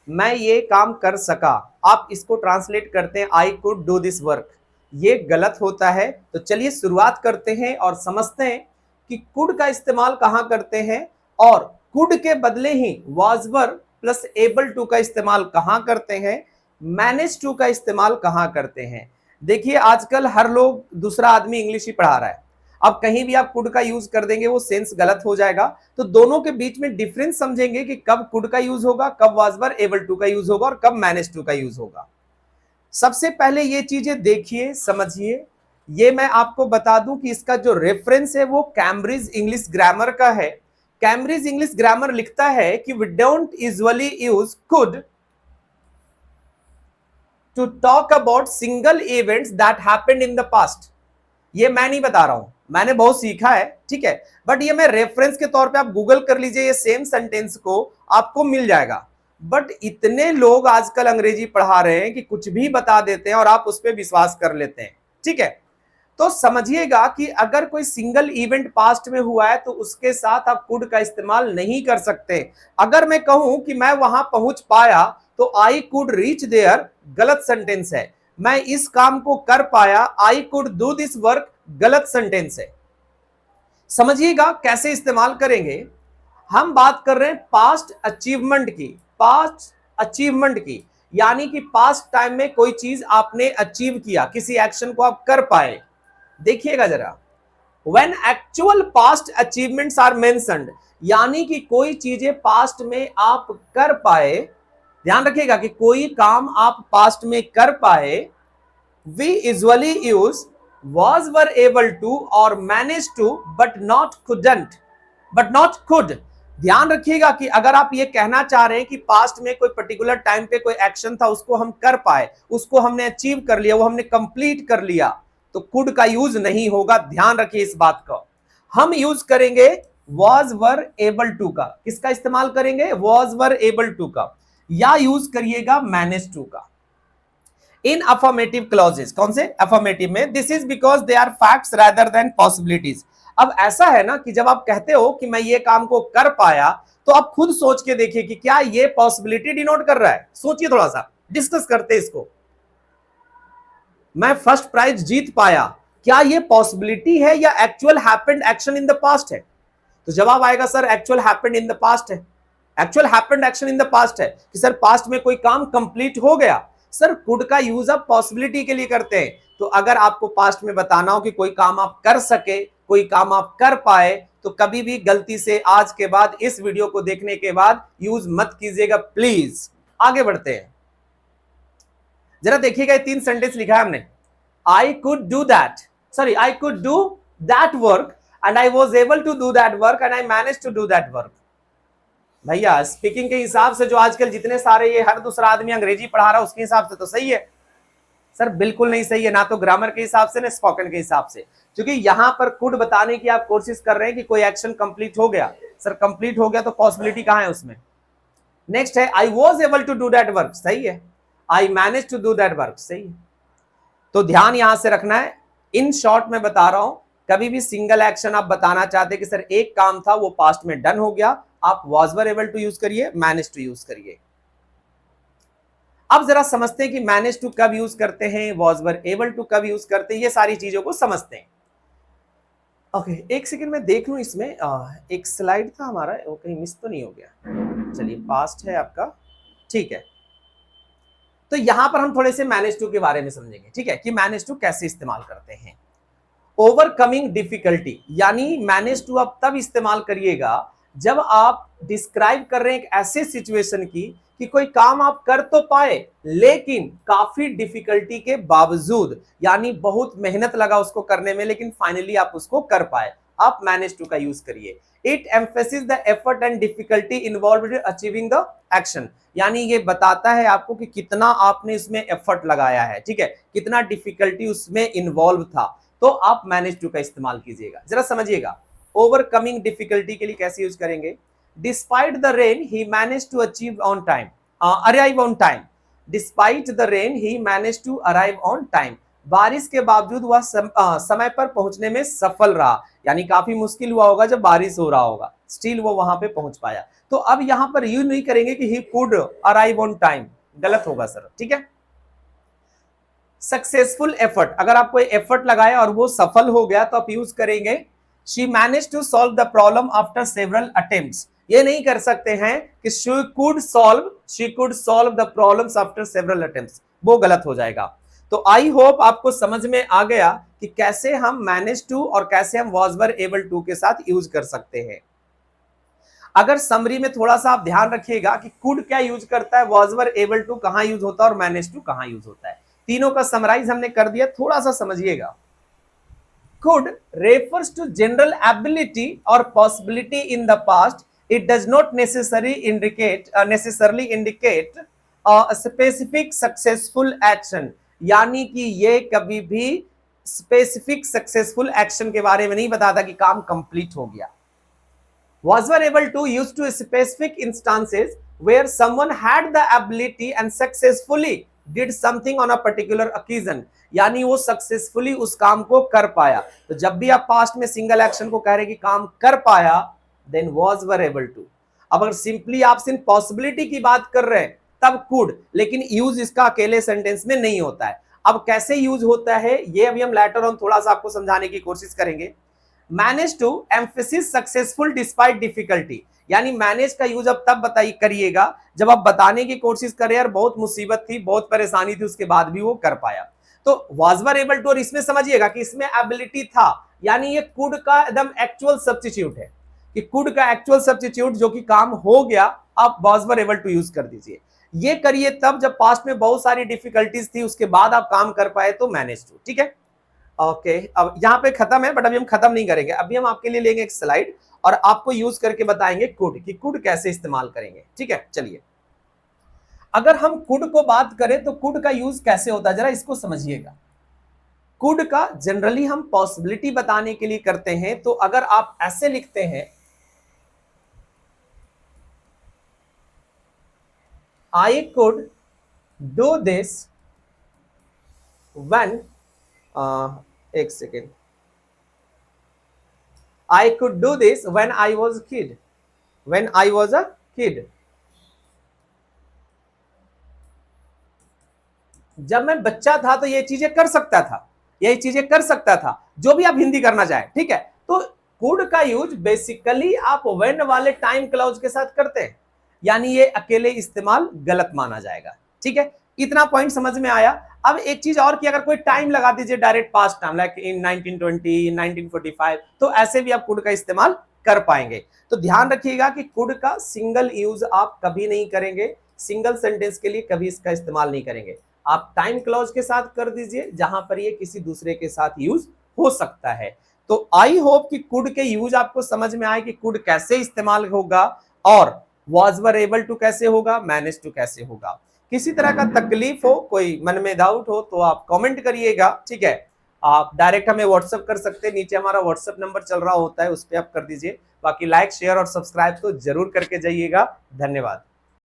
मैं ये काम कर सका, आप इसको ट्रांसलेट करते हैं आई कुड डू दिस वर्क, ये गलत होता है। तो चलिए शुरुआत करते हैं और समझते हैं कि कुड का इस्तेमाल कहां करते हैं और कुड के बदले ही was were plus able to का इस्तेमाल कहां करते हैं, मैनेज टू का इस्तेमाल कहां करते हैं। देखिए आजकल हर लोग दूसरा आदमी इंग्लिश ही पढ़ा रहा है, अब कहीं भी आप कुड का यूज कर देंगे वो सेंस गलत हो जाएगा। तो दोनों के बीच में डिफरेंस समझेंगे कि कब कुड का यूज होगा, कब वाज वर एबल टू का यूज होगा और कब मैनेज टू का यूज होगा। सबसे पहले ये चीजें देखिए समझिए। ये मैं आपको बता दूं कि इसका जो रेफरेंस है वो कैम्ब्रिज इंग्लिश ग्रामर का है। कैम्ब्रिज इंग्लिश ग्रामर लिखता है कि we don't usually use could to talk about single events that happened in the past. ये मैं नहीं बता रहा हूं, मैंने बहुत सीखा है, ठीक है, बट ये मैं रेफरेंस के तौर पे आप गूगल कर लीजिए, ये सेम सेंटेंस को आपको मिल जाएगा। बट इतने लोग आजकल अंग्रेजी पढ़ा रहे हैं कि कुछ भी बता देते हैं और आप उस पर विश्वास कर लेते हैं, ठीक है। तो समझिएगा कि अगर कोई सिंगल इवेंट पास्ट में हुआ है तो उसके साथ आप कुड का इस्तेमाल नहीं कर सकते। अगर मैं कहूं कि मैं वहां पहुंच पाया तो आई कुड रीच देयर, गलत सेंटेंस है। मैं इस काम को कर पाया, आई कुड डू दिस वर्क, गलत सेंटेंस है। समझिएगा कैसे इस्तेमाल करेंगे। हम बात कर रहे हैं पास्ट अचीवमेंट की, पास्ट अचीवमेंट की, यानी कि पास्ट टाइम में कोई चीज आपने अचीव किया, किसी एक्शन को आप कर पाए। देखिएगा जरा, when actual past achievements are mentioned, यानी कि कोई चीजें पास्ट में आप कर पाए, ध्यान रखिएगा कि कोई काम आप पास्ट में कर पाए, we usually use was were able to और managed to but not couldn't, but not could। ध्यान रखिएगा कि अगर आप ये कहना चाह रहे हैं कि पास्ट में कोई पर्टिकुलर टाइम पे कोई एक्शन था, उसको हम कर पाए, उसको हमने अचीव कर लिया, वो हमने कंप्लीट कर लिया, तो कुड का यूज नहीं होगा। ध्यान रखिए इस बात का। हम यूज करेंगे was were able to का। किसका इस्तेमाल करेंगे? was were able to का, या यूज करिएगा managed to का। इन अफर्मेटिव क्लॉजेस, कौन से? अफर्मेटिव में। This is because they are facts rather than possibilities. अब ऐसा है ना कि जब आप कहते हो कि मैं ये काम को कर पाया, तो आप खुद सोच के देखिए कि क्या ये पॉसिबिलिटी डिनोट कर रहा है। सोचिए, थोड़ा सा डिस्कस करते हैं इसको। मैं फर्स्ट प्राइज जीत पाया, क्या ये पॉसिबिलिटी है या actual happened action in the past है? तो जवाब आएगा sir actual happened in the past है। Actual happened action in the past है कि सर पास्ट में कोई काम कंप्लीट हो गया। सर कुड का यूज आप पॉसिबिलिटी के लिए करते हैं। तो अगर आपको पास्ट में बताना हो कि कोई काम आप कर सके, कोई काम आप कर पाए, तो कभी भी गलती से आज के बाद, इस वीडियो को देखने के बाद यूज मत कीजिएगा प्लीज। आगे बढ़ते हैं, जरा देखिएगा ये 3 सेंटेंस लिखा है हमने। I could do that, sorry I could do that work and I was able to do that work and I manage to do that work. भैया स्पीकिंग के हिसाब से जो आजकल जितने सारे ये हर दूसरा आदमी अंग्रेजी पढ़ा रहा है उसके हिसाब से तो सही है। सर बिल्कुल नहीं सही है, ना तो ग्रामर के हिसाब से ना स्पोकन के हिसाब से, क्योंकि यहां पर कुड बताने की आप कोशिश कर रहे हैं कि कोई एक्शन कंप्लीट हो गया। सर कंप्लीट हो गया तो पॉसिबिलिटी कहां है उसमें? नेक्स्ट है I was able to do that work, सही है। I manage to do that work, सही है। तो ध्यान यहां से रखना है। इन शॉर्ट में बता रहा हूं, कभी भी सिंगल एक्शन आप बताना चाहते हैं कि सर एक काम था वो पास्ट में डन हो गया, आप was were able to use करिए, मैनेज टू यूज करिए। अब जरा समझते हैं कि मैनेज टू कब यूज करते हैं, was were able to कब यूज करते हैं, ये सारी चीजों को समझते हैं। ओके, एक सेकंड में देख लूं इसमें एक स्लाइड था हमारा, वो कहीं मिस तो नहीं हो गया? चलिए पास्ट है आपका, ठीक है। तो यहां पर हम थोड़े से मैनेज टू के बारे में समझेंगे, ठीक है, कि मैनेज टू कैसे इस्तेमाल करते हैं। ओवरकमिंग डिफिकल्टी, यानी मैनेज टू आप तब इस्तेमाल करिएगा जब आप डिस्क्राइब कर रहे हैं एक ऐसे सिचुएशन की कि कोई काम आप कर तो पाए लेकिन काफी डिफिकल्टी के बावजूद, यानी बहुत मेहनत लगा उसको करने में लेकिन फाइनली आप उसको कर पाए, आप मैनेज टू का यूज करिए। It emphasis the effort and difficulty involved in achieving the action, यानी ये बताता है आपको कि कितना आपने इसमें एफर्ट लगाया है, ठीक है, कितना डिफिकल्टी उसमें इन्वॉल्व था, तो आप मैनेज टू का इस्तेमाल कीजिएगा। जरा समझिएगा ओवरकमिंग डिफिकल्टी के लिए कैसे यूज करेंगे। Despite the rain he manage to achieve on time, arrive on time. Despite the rain he manage to arrive on time, बारिश के बावजूद वह समय पर पहुंचने में सफल रहा, यानी काफी मुश्किल हुआ होगा जब बारिश हो रहा होगा, स्टिल वो वहां पे पहुंच पाया। तो अब यहां पर यूज नहीं करेंगे कि he could arrive on time, गलत होगा सर, ठीक है। सक्सेसफुल एफर्ट, अगर आप कोई एफर्ट लगाया और वो सफल हो गया तो आप यूज करेंगे she manage to solve the problem after several attempts. ये नहीं कर सकते हैं कि she could solve the problems after several attempts, वो गलत हो जाएगा। तो आई होप आपको समझ में आ गया कि कैसे हम मैनेज टू और कैसे हम वाज वर एबल टू के साथ यूज कर सकते हैं। अगर समरी में थोड़ा सा आप ध्यान रखिएगा कि कुड क्या यूज करता है, वाज वर एबल टू कहां यूज होता है और मैनेज टू कहां यूज होता है, तीनों का समराइज हमने कर दिया, थोड़ा सा समझिएगा। Could refers to general ability or possibility in the past. It does not necessarily indicate a specific successful action. यानी कि ये कभी भी स्पेसिफिक सक्सेसफुल एक्शन के बारे में नहीं बताता कि काम कंप्लीट हो गया। Was were able to use to specific instances where someone had the ability and successfully did something on a particular occasion, यानी वो सक्सेसफुली उस काम को कर पाया। तो जब भी आप पास्ट में सिंगल एक्शन को कह रहे कि काम कर पाया, then was were able to। अब अगर सिंपली आप सिर्फ पॉसिबिलिटी की बात कर रहे हैं तब कुड, लेकिन यूज इसका अकेले सेंटेंस में नहीं होता है। अब कैसे यूज होता है ये अभी हम लेटर ऑन थोड़ा सा आपको समझाने की कोशिश करेंगे। Manage to emphasis successful despite difficulty, यानी मैनेज का यूज अब तब बताइए करिएगा जब आप बताने की कोशिश करें यार बहुत मुसीबत थी, बहुत परेशानी थी, उसके बाद भी वो कर पाया। तो वाज वर एबल टू, और इसमें समझिएगा कि इसमें एबिलिटी था, यानी ये कुड का एकदम एक्चुअल सब्स्टिट्यूट है, कि कुड का एक्चुअल सब्स्टिट्यूट जो कि काम हो गया, आप was were able to use कर दीजिए। ये करिए तब जब पास्ट में बहुत सारी डिफिकल्टीज थी, उसके बाद आप काम कर पाए तो मैनेज टू, ठीक है। ओके अब यहाँ पे खत्म है, बट अभी हम खत्म नहीं करेंगे, अभी हम आपके लिए लेंगे एक स्लाइड और आपको यूज करके बताएंगे कुड, कि कुड कैसे इस्तेमाल करेंगे, ठीक है। चलिए, अगर हम कुड को बात करें तो कुड का यूज कैसे होता है, जरा इसको समझिएगा। कुड का जनरली हम पॉसिबिलिटी बताने के लिए करते हैं, तो अगर आप ऐसे लिखते हैं आई कुड डू दिस व्हेन, एक second, I could do this when I was a kid. When I was a kid. जब मैं बच्चा था तो ये चीजें कर सकता था, यही चीजें कर सकता था, जो भी आप हिंदी करना चाहें, ठीक है। तो कुड का यूज बेसिकली आप व्हेन वाले टाइम क्लॉज के साथ करते हैं, यानी ये अकेले इस्तेमाल गलत माना जाएगा, ठीक है। इतना पॉइंट समझ में आया। अब एक चीज और कि अगर कोई टाइम लगा दीजिए direct past time, like in 1920, 1945, तो ऐसे भी आप कुड का इस्तेमाल कर पाएंगे। तो ध्यान रखिएगा कि कुड का सिंगल यूज आप कभी नहीं करेंगे, सिंगल सेंटेंस के लिए कभी इसका इस्तेमाल नहीं करेंगे। आप टाइम क्लॉज के साथ कर दीजिए जहां पर ये किसी दूसरे के साथ यूज हो सकता है। तो आई होप कि कुड के यूज आपको समझ में आए कि कुड कैसे इस्तेमाल होगा और वाज वर एबल टू कैसे होगा, मैनेज टू कैसे होगा। किसी तरह का तकलीफ हो, कोई मन में डाउट हो तो आप कमेंट करिएगा, ठीक है। आप डायरेक्ट हमें व्हाट्सएप कर सकते हैं, नीचे हमारा व्हाट्सएप नंबर चल रहा होता है, उस पर आप कर दीजिए। बाकी लाइक शेयर और सब्सक्राइब तो जरूर करके जाइएगा। धन्यवाद।